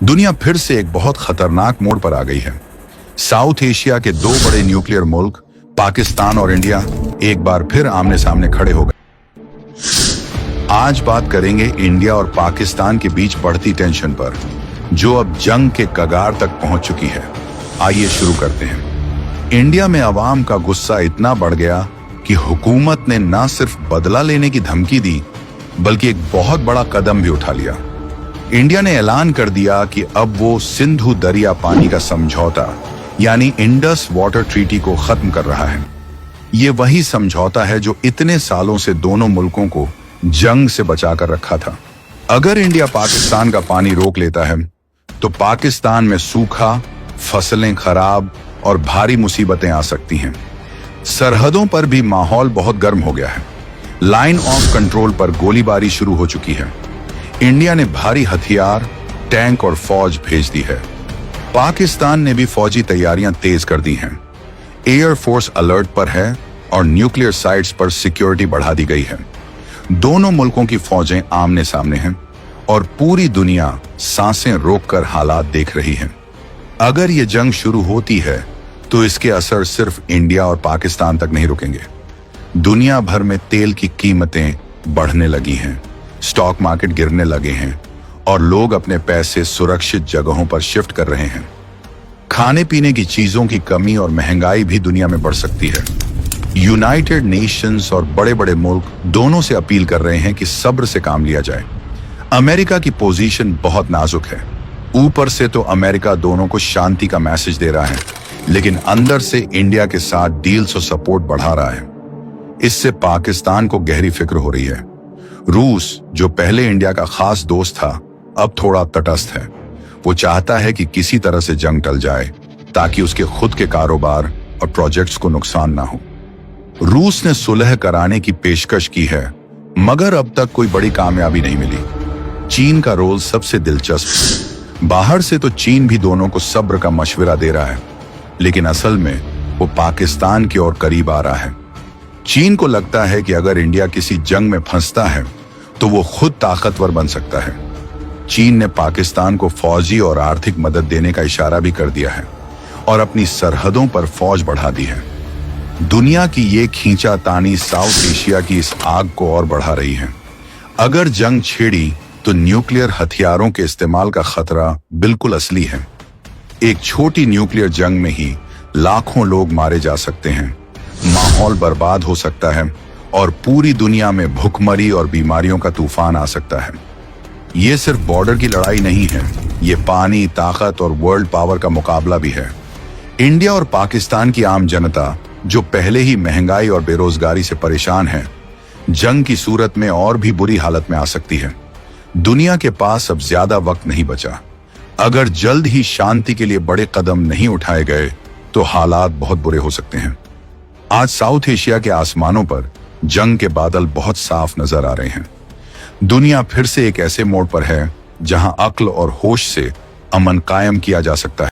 दुनिया फिर से एक बहुत खतरनाक मोड़ पर आ गई है। साउथ एशिया के दो बड़े न्यूक्लियर मुल्क पाकिस्तान और इंडिया एक बार फिर आमने सामने खड़े हो गए। आज बात करेंगे इंडिया और पाकिस्तान के बीच बढ़ती टेंशन पर, जो अब जंग के कगार तक पहुंच चुकी है। आइए शुरू करते हैं। इंडिया में अवाम का गुस्सा इतना बढ़ गया कि हुकूमत ने न सिर्फ बदला लेने की धमकी दी, बल्कि एक बहुत बड़ा कदम भी उठा लिया। इंडिया ने ऐलान कर दिया कि अब वो सिंधु दरिया पानी का समझौता यानी इंडस वाटर ट्रीटी को खत्म कर रहा है। ये वही समझौता है जो इतने सालों से दोनों मुल्कों को जंग से बचाकर रखा था। अगर इंडिया पाकिस्तान का पानी रोक लेता है तो पाकिस्तान में सूखा, फसलें खराब और भारी मुसीबतें आ सकती हैं। सरहदों पर भी माहौल बहुत गर्म हो गया है। लाइन ऑफ कंट्रोल पर गोलीबारी शुरू हो चुकी है। इंडिया ने भारी हथियार, टैंक और फौज भेज दी है। पाकिस्तान ने भी फौजी तैयारियां तेज कर दी हैं। एयर फोर्स अलर्ट पर है और न्यूक्लियर साइट्स पर सिक्योरिटी बढ़ा दी गई है। दोनों मुल्कों की फौजें आमने सामने हैं और पूरी दुनिया सांसें रोककर हालात देख रही है। अगर ये जंग शुरू होती है तो इसके असर सिर्फ इंडिया और पाकिस्तान तक नहीं रुकेंगे। दुनिया भर में तेल की कीमतें बढ़ने लगी हैं, स्टॉक मार्केट गिरने लगे हैं और लोग अपने पैसे सुरक्षित जगहों पर शिफ्ट कर रहे हैं। खाने पीने की चीजों की कमी और महंगाई भी दुनिया में बढ़ सकती है। यूनाइटेड नेशंस और बड़े बड़े मुल्क दोनों से अपील कर रहे हैं कि सब्र से काम लिया जाए। अमेरिका की पोजीशन बहुत नाजुक है। ऊपर से तो अमेरिका दोनों को शांति का मैसेज दे रहा है, लेकिन अंदर से इंडिया के साथ डील्स और सपोर्ट बढ़ा रहा है। इससे पाकिस्तान को गहरी फिक्र हो रही है। रूस, जो पहले इंडिया का खास दोस्त था, अब थोड़ा तटस्थ है। वो चाहता है कि किसी तरह से जंग टल जाए ताकि उसके खुद के कारोबार और प्रोजेक्ट्स को नुकसान ना हो। रूस ने सुलह कराने की पेशकश की है, मगर अब तक कोई बड़ी कामयाबी नहीं मिली। चीन का रोल सबसे दिलचस्प। बाहर से तो चीन भी दोनों को सब्र का मशवरा दे रहा है, लेकिन असल में वो पाकिस्तान की ओर करीब आ रहा है। चीन को लगता है कि अगर इंडिया किसी जंग में फंसता है तो वो खुद ताकतवर बन सकता है। चीन ने पाकिस्तान को फौजी और आर्थिक मदद देने का इशारा भी कर दिया है और अपनी सरहदों पर फौज बढ़ा दी है। दुनिया की ये खींचातानी साउथ एशिया की इस आग को और बढ़ा रही है। अगर जंग छिड़ी तो न्यूक्लियर हथियारों के इस्तेमाल का खतरा बिल्कुल असली है। एक छोटी न्यूक्लियर जंग में ही लाखों लोग मारे जा सकते हैं, माहौल बर्बाद हो सकता है और पूरी दुनिया में भुखमरी और बीमारियों का तूफान आ सकता है। ये सिर्फ बॉर्डर की लड़ाई नहीं है, ये पानी, ताकत और वर्ल्ड पावर का मुकाबला भी है। इंडिया और पाकिस्तान की आम जनता, जो पहले ही महंगाई और बेरोजगारी से परेशान है, जंग की सूरत में और भी बुरी हालत में आ सकती है। दुनिया के पास अब ज्यादा वक्त नहीं बचा। अगर जल्द ही शांति के लिए बड़े कदम नहीं उठाए गए तो हालात बहुत बुरे हो सकते हैं। आज साउथ एशिया के आसमानों पर जंग के बादल बहुत साफ नजर आ रहे हैं। दुनिया फिर से एक ऐसे मोड़ पर है जहां अक्ल और होश से अमन कायम किया जा सकता है।